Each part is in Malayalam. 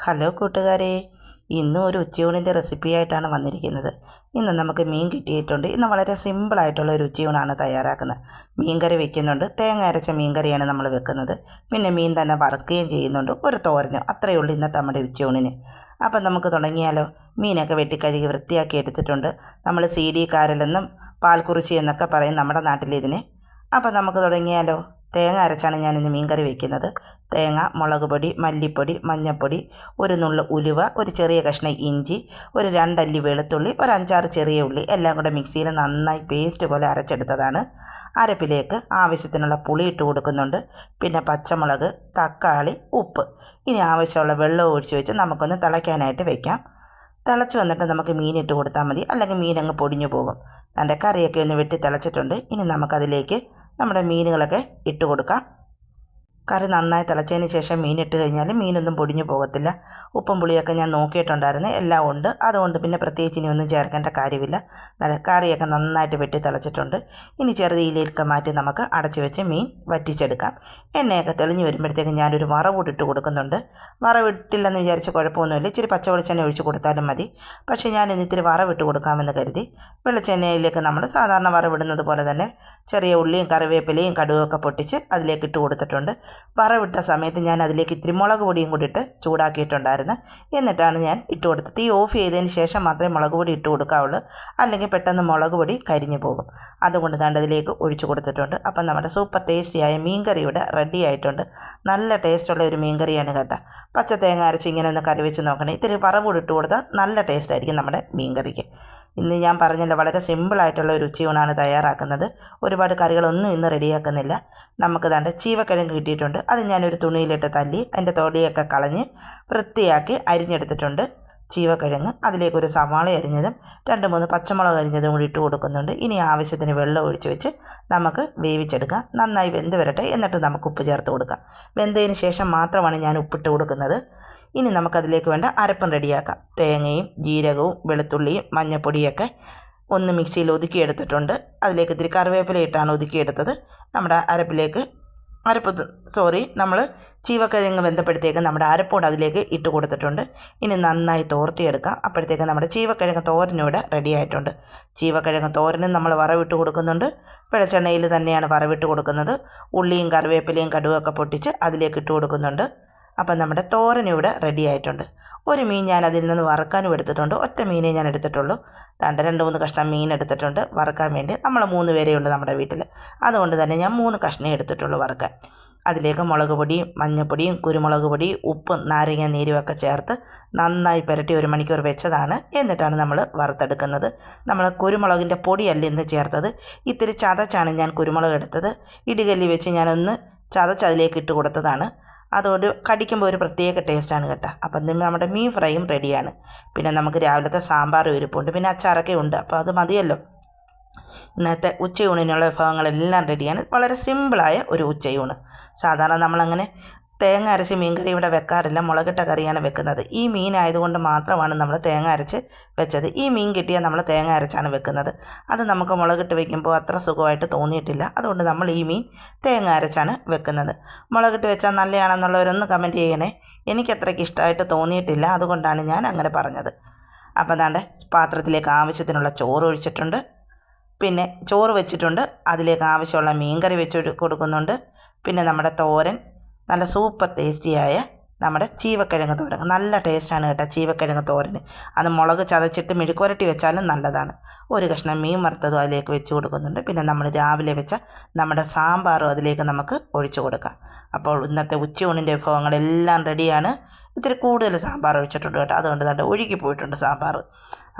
ഹലോ കൂട്ടുകാരെ, ഇന്നും ഒരു ഉച്ചയൂണിൻ്റെ റെസിപ്പിയായിട്ടാണ് വന്നിരിക്കുന്നത്. ഇന്ന് നമുക്ക് മീൻ കിട്ടിയിട്ടുണ്ട്. ഇന്ന് വളരെ സിമ്പിളായിട്ടുള്ള ഒരു ഉച്ചയൂണാണ് തയ്യാറാക്കുന്നത്. മീൻകറി വെക്കുന്നുണ്ട്, തേങ്ങ അരച്ച മീൻകറിയാണ് നമ്മൾ വെക്കുന്നത്. പിന്നെ മീൻ തന്നെ വറുക്കുകയും ചെയ്യുന്നുണ്ട്, ഒരു തോരനും. അത്രയേ ഉള്ളൂ ഇന്നത്തെ നമ്മുടെ ഉച്ചയൂണിന്. അപ്പം നമുക്ക് തുടങ്ങിയാലോ? മീനൊക്കെ വെട്ടിക്കഴുകി വൃത്തിയാക്കി എടുത്തിട്ടുണ്ട്. നമ്മൾ CD കാരലെന്നും പാൽക്കുറിശി എന്നൊക്കെ പറയും നമ്മുടെ നാട്ടിലിതിന്. അപ്പം നമുക്ക് തുടങ്ങിയാലോ? തേങ്ങ അരച്ചാണ് ഞാനിന്ന് മീൻകറി വയ്ക്കുന്നത്. തേങ്ങ, മുളക് പൊടി, മല്ലിപ്പൊടി, മഞ്ഞൾപ്പൊടി, ഒരു നുള്ളു ഉലുവ, ഒരു ചെറിയ കഷ്ണം ഇഞ്ചി, ഒരു 2 അല്ലി വെളുത്തുള്ളി, ഒരു 5-6 ചെറിയ ഉള്ളി എല്ലാം കൂടെ മിക്സിയിൽ നന്നായി പേസ്റ്റ് പോലെ അരച്ചെടുത്തതാണ്. അരപ്പിലേക്ക് ആവശ്യത്തിനുള്ള പുളി ഇട്ട് കൊടുക്കുന്നുണ്ട്. പിന്നെ പച്ചമുളക്, തക്കാളി, ഉപ്പ്. ഇനി ആവശ്യമുള്ള വെള്ളം ഒഴിച്ച് വെച്ച് നമുക്കൊന്ന് തിളയ്ക്കാനായിട്ട് വെക്കാം. തിളച്ച് വന്നിട്ട് നമുക്ക് മീനിട്ട് കൊടുത്താൽ മതി, അല്ലെങ്കിൽ മീനങ്ങ് പൊടിഞ്ഞു പോകും. അതിൻ്റെ കറിയൊക്കെ ഒന്ന് വെട്ടി തിളച്ചിട്ടുണ്ട്. ഇനി നമുക്കതിലേക്ക് നമ്മുടെ മീനുകളൊക്കെ ഇട്ട് കൊടുക്കാം. കറി നന്നായി തിളച്ചതിന് ശേഷം മീനിട്ട് കഴിഞ്ഞാൽ മീനൊന്നും പൊടിഞ്ഞു പോകത്തില്ല. ഉപ്പും പുളിയൊക്കെ ഞാൻ നോക്കിയിട്ടുണ്ടായിരുന്നു, എല്ലാം ഉണ്ട്. അതുകൊണ്ട് പിന്നെ പ്രത്യേകിച്ച് ഇനി ഒന്നും ചേർക്കേണ്ട കാര്യമില്ല. കറിയൊക്കെ നന്നായിട്ട് വെട്ടി തിളച്ചിട്ടുണ്ട്. ഇനി ചെറുതീയിലേക്ക് മാറ്റി നമുക്ക് അടച്ചു വെച്ച് മീൻ വറ്റിച്ചെടുക്കാം. എണ്ണയൊക്കെ തെളിഞ്ഞ് വരുമ്പോഴത്തേക്ക് ഞാനൊരു വറവൂട്ട് ഇട്ട് കൊടുക്കുന്നുണ്ട്. വറവിട്ടില്ലെന്ന് വിചാരിച്ച് കുഴപ്പമൊന്നുമില്ല, ഇച്ചിരി പച്ച വെളിച്ചെണ്ണ ഒഴിച്ച് കൊടുത്താലും മതി. പക്ഷേ ഞാനിന്ന് ഇത്തിരി വറവിട്ട് കൊടുക്കാമെന്ന് കരുതി. വെളിച്ചെണ്ണയിലേക്ക് നമ്മൾ സാധാരണ വറവിടുന്നത് പോലെ തന്നെ ചെറിയ ഉള്ളിയും കറിവേപ്പിലയും കടുകൊക്കെ പൊട്ടിച്ച് അതിലേക്ക് ഇട്ട് കൊടുത്തിട്ടുണ്ട്. വറവിട്ട സമയത്ത് ഞാൻ അതിലേക്ക് ഇത്തിരി മുളക് പൊടിയും കൂടി ഇട്ട് ചൂടാക്കിയിട്ടുണ്ടായിരുന്നു. എന്നിട്ടാണ് ഞാൻ ഇട്ട് കൊടുത്തത്. തീ ഓഫ് ചെയ്തതിന് ശേഷം മാത്രമേ മുളക് പൊടി ഇട്ട് കൊടുക്കാവുള്ളൂ, അല്ലെങ്കിൽ പെട്ടെന്ന് മുളക് പൊടി കരിഞ്ഞു പോകും. അതുകൊണ്ട് ദാണ്ട് അതിലേക്ക് ഒഴിച്ചു കൊടുത്തിട്ടുണ്ട്. അപ്പം നമ്മുടെ സൂപ്പർ ടേസ്റ്റിയായ മീൻകറി ഇവിടെ റെഡി ആയിട്ടുണ്ട്. നല്ല ടേസ്റ്റുള്ള ഒരു മീൻകറിയാണ് കേട്ടോ. പച്ച തേങ്ങ അരച്ച് ഇങ്ങനെ ഒന്ന് കറി വെച്ച് നോക്കണേ. ഇത്തിരി വറവ് ഇട്ട് കൊടുത്താൽ നല്ല ടേസ്റ്റായിരിക്കും നമ്മുടെ മീൻകറിക്ക്. ഇന്ന് ഞാൻ പറഞ്ഞല്ലോ, വളരെ സിമ്പിളായിട്ടുള്ള ഒരു ഉച്ചയൂണാണ് തയ്യാറാക്കുന്നത്. ഒരുപാട് കറികളൊന്നും ഇന്ന് റെഡിയാക്കുന്നില്ല. നമുക്ക് ദാണ്ട് ചീവക്കിഴങ്ങ് കിട്ടിയിട്ടുണ്ട്. അത് ഞാനൊരു തുണിയിലിട്ട് തല്ലി അതിൻ്റെ തൊടിയൊക്കെ കളഞ്ഞ് വൃത്തിയാക്കി അരിഞ്ഞെടുത്തിട്ടുണ്ട്. ചീവക്കിഴങ്ങ്, അതിലേക്കൊരു സവാള അരിഞ്ഞതും 2-3 പച്ചമുളക് അരിഞ്ഞതും കൂടി ഇട്ട് കൊടുക്കുന്നുണ്ട്. ഇനി ആവശ്യത്തിന് വെള്ളം ഒഴിച്ച് വെച്ച് നമുക്ക് വേവിച്ചെടുക്കാം. നന്നായി വെന്ത് വരട്ടെ, എന്നിട്ട് നമുക്ക് ഉപ്പ് ചേർത്ത് കൊടുക്കാം. വെന്തതിന് ശേഷം മാത്രമാണ് ഞാൻ ഉപ്പിട്ട് കൊടുക്കുന്നത്. ഇനി നമുക്കതിലേക്ക് വേണ്ട അരപ്പും റെഡിയാക്കാം. തേങ്ങയും ജീരകവും വെളുത്തുള്ളിയും മഞ്ഞൾപ്പൊടിയൊക്കെ ഒന്ന് മിക്സിയിൽ ഒതുക്കിയെടുത്തിട്ടുണ്ട്. അതിലേക്ക് ഇത്തിരി കറിവേപ്പില ഇട്ടാണ് ഒതുക്കിയെടുത്തത്. നമ്മുടെ അരപ്പിലേക്ക് നമ്മൾ ചീവക്കിഴങ്ങ് വെന്തപ്പോഴത്തേക്ക് നമ്മുടെ അരപ്പോട് അതിലേക്ക് ഇട്ട് കൊടുത്തിട്ടുണ്ട്. ഇനി നന്നായി തോർത്തിയെടുക്കാം. അപ്പോഴത്തേക്ക് നമ്മുടെ ചീവക്കിഴങ്ങ് തോരനിവിടെ റെഡി ആയിട്ടുണ്ട്. ചീവക്കിഴങ്ങ് തോരനും നമ്മൾ വറവിട്ട് കൊടുക്കുന്നുണ്ട്. വെളിച്ചെണ്ണയിൽ തന്നെയാണ് വറവിട്ട് കൊടുക്കുന്നത്. ഉള്ളിയും കറിവേപ്പിലയും കടുകൊക്കെ പൊട്ടിച്ച് അതിലേക്ക് ഇട്ട് കൊടുക്കുന്നുണ്ട്. അപ്പം നമ്മുടെ തോരനിവിടെ റെഡി ആയിട്ടുണ്ട്. ഒരു മീൻ ഞാൻ അതിൽ നിന്ന് വറുക്കാനും എടുത്തിട്ടുണ്ട്. ഒറ്റ മീനേ ഞാൻ എടുത്തിട്ടുള്ളൂ. 2-3 കഷ്ണം മീൻ എടുത്തിട്ടുണ്ട് വറുക്കാൻ വേണ്ടി. നമ്മൾ 3 പേരേ ഉള്ളൂ നമ്മുടെ വീട്ടിൽ. അതുകൊണ്ട് തന്നെ ഞാൻ 3 കഷ്ണേ എടുത്തിട്ടുള്ളൂ വറുക്കാൻ. അതിലേക്ക് മുളക് പൊടിയും മഞ്ഞൾപ്പൊടിയും കുരുമുളക് പൊടിയും ഉപ്പും നാരങ്ങ നീരുമൊക്കെ ചേർത്ത് നന്നായി പുരട്ടി 1 മണിക്കൂർ വെച്ചതാണ്. എന്നിട്ടാണ് നമ്മൾ വറുത്തെടുക്കുന്നത്. നമ്മൾ കുരുമുളകിൻ്റെ പൊടിയല്ല ഇന്ന് ചേർത്തത്, ഇത്തിരി ചതച്ചാണ് ഞാൻ കുരുമുളക് എടുത്തത്. ഇടികല്ലി വെച്ച് ഞാനൊന്ന് ചതച്ച് അതിലേക്ക് ഇട്ട് കൊടുത്തതാണ്. അതുകൊണ്ട് കടിക്കുമ്പോൾ ഒരു പ്രത്യേക ടേസ്റ്റാണ് കേട്ടോ. അപ്പം നമ്മുടെ മീൻ ഫ്രൈയും റെഡിയാണ്. പിന്നെ നമുക്ക് രാവിലത്തെ സാമ്പാറും ഇരിപ്പുണ്ട്, പിന്നെ അച്ചാറൊക്കെ ഉണ്ട്. അപ്പോൾ അത് മതിയല്ലോ. ഇന്നത്തെ ഉച്ചയൂണിനുള്ള വിഭവങ്ങളെല്ലാം റെഡിയാണ്. വളരെ സിമ്പിളായ ഒരു ഉച്ചയൂണ്. സാധാരണ നമ്മളങ്ങനെ തേങ്ങ അരച്ച് മീൻകറി ഇവിടെ വെക്കാറില്ല, മുളകിട്ട കറിയാണ് വെക്കുന്നത്. ഈ മീൻ ആയതുകൊണ്ട് മാത്രമാണ് നമ്മൾ തേങ്ങ അരച്ച് വെച്ചത്. ഈ മീൻ കിട്ടിയാൽ നമ്മൾ തേങ്ങ അരച്ചാണ് വെക്കുന്നത്. അത് നമുക്ക് മുളകിട്ട് വെക്കുമ്പോൾ അത്ര സുഖമായിട്ട് തോന്നിയിട്ടില്ല. അതുകൊണ്ട് നമ്മൾ ഈ മീൻ തേങ്ങ അരച്ചാണ് വെക്കുന്നത്. മുളകിട്ട് വെച്ചാൽ നല്ലതാണെന്നുള്ളവരൊന്ന് കമൻറ്റ് ചെയ്യണേ. എനിക്കത്രയ്ക്ക് ഇഷ്ടമായിട്ട് തോന്നിയിട്ടില്ല, അതുകൊണ്ടാണ് ഞാൻ അങ്ങനെ പറഞ്ഞത്. അപ്പോൾ ദാണ്ടെ പാത്രത്തിലേക്ക് ആവശ്യത്തിനുള്ള ചോറ് ഒഴിച്ചിട്ടുണ്ട്. പിന്നെ ചോറ് വെച്ചിട്ടുണ്ട്, അതിലേക്ക് ആവശ്യമുള്ള മീൻകറി വെച്ച് കൊടുക്കുന്നുണ്ട്. പിന്നെ നമ്മുടെ തോരൻ, നല്ല സൂപ്പർ ടേസ്റ്റിയായ നമ്മുടെ ചീവക്കിഴങ്ങ് തോരൻ. നല്ല ടേസ്റ്റാണ് കേട്ടോ ചീവക്കിഴങ്ങ് തോരന്. അത് മുളക് ചതച്ചിട്ട് മെഴുക്കുവരട്ടി വെച്ചാലും നല്ലതാണ്. ഒരു കഷ്ണം മീൻ വറുത്തതും അതിലേക്ക് വെച്ച് കൊടുക്കുന്നുണ്ട്. പിന്നെ നമ്മൾ രാവിലെ വെച്ച നമ്മുടെ സാമ്പാറും അതിലേക്ക് നമുക്ക് ഒഴിച്ചു കൊടുക്കാം. അപ്പോൾ ഇന്നത്തെ ഉച്ചയൂണിൻ്റെ വിഭവങ്ങളെല്ലാം റെഡിയാണ്. ഇത്തിരി കൂടുതൽ സാമ്പാർ ഒഴിച്ചിട്ടുണ്ട് കേട്ടോ, അതുകൊണ്ട് തന്നെ ഒഴുകി പോയിട്ടുണ്ട് സാമ്പാർ.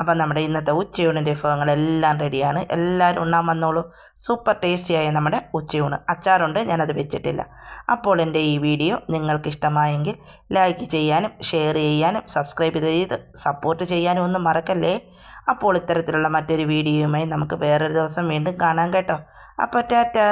അപ്പം നമ്മുടെ ഇന്നത്തെ ഉച്ചയൂണിൻ്റെ വിഭവങ്ങളെല്ലാം റെഡിയാണ്. എല്ലാവരും ഉണ്ണാൻ വന്നോളൂ. സൂപ്പർ ടേസ്റ്റിയായ നമ്മുടെ ഉച്ചയൂണ്. അച്ചാറുണ്ട്, ഞാനത് വെച്ചിട്ടില്ല. അപ്പോൾ എൻ്റെ ഈ വീഡിയോ നിങ്ങൾക്ക് ഇഷ്ടമായെങ്കിൽ ലൈക്ക് ചെയ്യാനും ഷെയർ ചെയ്യാനും സബ്സ്ക്രൈബ് ചെയ്ത് സപ്പോർട്ട് ചെയ്യാനും ഒന്നും മറക്കല്ലേ. അപ്പോൾ ഇത്തരത്തിലുള്ള മറ്റൊരു വീഡിയോയുമായി നമുക്ക് വേറൊരു ദിവസം വീണ്ടും കാണാം കേട്ടോ. അപ്പോൾ ടാറ്റാ.